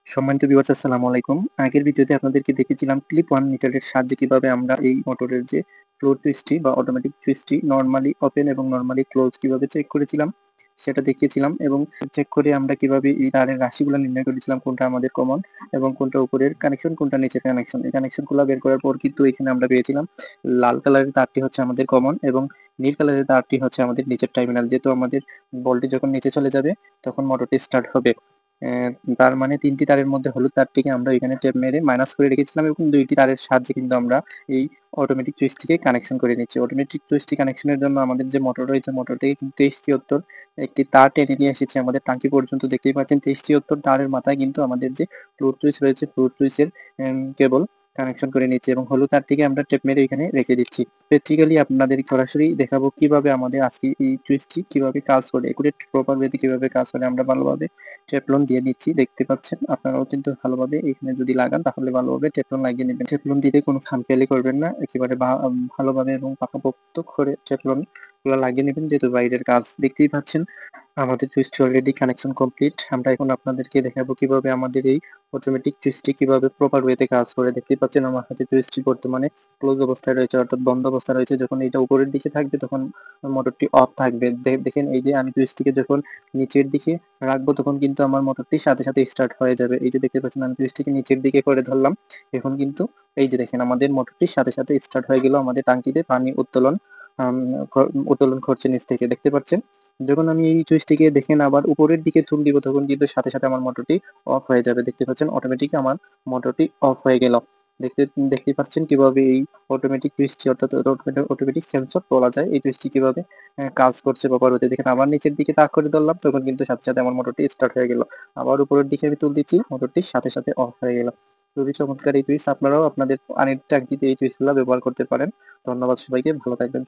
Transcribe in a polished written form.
সম্মানিত ভিউয়ার্স আসসালামু আলাইকুম। আগের ভিডিওতে আপনাদেরকে দেখিয়েছিলাম ক্লিপ 1 মিটারের সাহায্যে কিভাবে আমরা এই মোটরের যে ফ্লোর সুইচটি বা অটোমেটিক সুইচটি নরমালি ওপেন এবং নরমালি ক্লোজ কিভাবে চেক করেছিলাম সেটা দেখিয়েছিলাম এবং চেক করে আমরা কিভাবে এই তারের রাশিগুলো নির্ণয় করেছিলাম কোনটা আমাদের কমন এবং কোনটা উপরের কানেকশন কোনটা নিচের কানেকশন। এই কানেকশনগুলো বের করার পর কিন্তু এখানে আমরা পেয়েছিলাম লাল কালারের তারটি হচ্ছে আমাদের কমন এবং নীল কালারের তারটি হচ্ছে আমাদের নিচের টার্মিনাল। যেহেতু আমাদের ভোল্টেজ যখন নিচে চলে যাবে তখন মোটরটি স্টার্ট হবে। আহ, তার মানে 3টি তারের মধ্যে হলুদ তারটিকে আমরা এখানে টেপ মেরে মাইনাস করে রেখেছিলাম এবং 2টি তারের সাহায্যে কিন্তু আমরা এই অটোমেটিক সুইচটিকে কানেকশন করে নিচ্ছি। অটোমেটিক সুইচটি কানেকশনের জন্য আমাদের যে মোটর রয়েছে মোটর থেকে কিন্তু 2373 একটি তার টেনে নিয়ে এসেছে আমাদের টাঙ্কি পর্যন্ত। দেখতেই পাচ্ছেন 2373 তারের মাথায় কিন্তু আমাদের যে ফ্লোর সুইচ রয়েছে ফ্লোর সুইচের কেবল কানেকশন করে নিচ্ছি এবং হলুদ তারটিকে আমরা টেপ মেরে এখানে রেখে দিচ্ছি। প্র্যাকটিক্যালি আপনাদের সরাসরি দেখাবো কিভাবে আমাদের আজকে এই সুইচটি কিভাবে কাজ করে, একুরেট প্রপার ওয়েতে কিভাবে কাজ করে আমরা ভালোভাবে টেফলন দিয়ে দিচ্ছি। দেখতে পাচ্ছেন আপনারাও কিন্তু ভালোভাবে এখানে যদি লাগান তাহলে ভালোভাবে টেফলন লাগিয়ে নেবেন। টেফলন দিতে কোনো খামখেয়ালি করবেন না, একেবারে ভালোভাবে এবং পাকাপোক্ত করে টেফলন গুলো লাগিয়ে নেবেন, যেহেতু বাইরের কাজ। দেখতেই পাচ্ছেন আমাদের সুইচটি অলরেডি কানেকশন কমপ্লিট। আমরা এখন আপনাদেরকে দেখাবো কিভাবে আমাদের এই অটোমেটিক সুইচটি কিভাবে প্রপার ওয়েতে কাজ করে। দেখতেই পাচ্ছেন আমার হাতে সুইচটি বর্তমানে ক্লোজ অবস্থায় রয়েছে, অর্থাৎ বন্ধ অবস্থায় রয়েছে। যখন এটা উপরের দিকে থাকবে তখন মোটরটি অফ থাকবে। দেখেন এই যে আমি সুইচটিকে যখন নিচের দিকে রাখবো তখন কিন্তু আমার মোটরটি সাথে সাথে স্টার্ট হয়ে যাবে। এই যে দেখতে পাচ্ছেন আমি সুইচটিকে নিচের দিকে করে ধরলাম, এখন কিন্তু এই যে দেখেন আমাদের মোটরটি সাথে সাথে স্টার্ট হয়ে গেল। আমাদের টাঙ্কিতে পানি উত্তোলন উত্তোলন করছে নিচ থেকে, দেখতে পাচ্ছেন। যখন আমি এই সুইচটিকে দেখেন আবার উপরের দিকে তুল দিব তখন কিন্তু সাথে সাথে আমার মোটরটি অফ হয়ে যাবে। দেখতে পাচ্ছেন অটোমেটিক আমার মোটরটি অফ হয়ে গেল। দেখতে দেখতে পাচ্ছেন কিভাবে এই অটোমেটিক সুইচটি অর্থাৎ অটোমেটিক সেন্সর বলা যায় এই সুইচটি কিভাবে কাজ করছে প্রপার ওয়েতে। দেখেন আবার নিচের দিকে তাক করে ধরলাম তখন কিন্তু সাথে সাথে আমার মোটরটি স্টার্ট হয়ে গেল। আবার উপরের দিকে আমি তুল দিচ্ছি, মোটরটির সাথে সাথে অফ হয়ে গেল। খুবই চমৎকার এই সুইচ। আপনারাও আপনাদের পানির ট্যাঙ্কিতে এই সুইচগুলো ব্যবহার করতে পারেন। ধন্যবাদ সবাইকে, ভালো থাকবেন।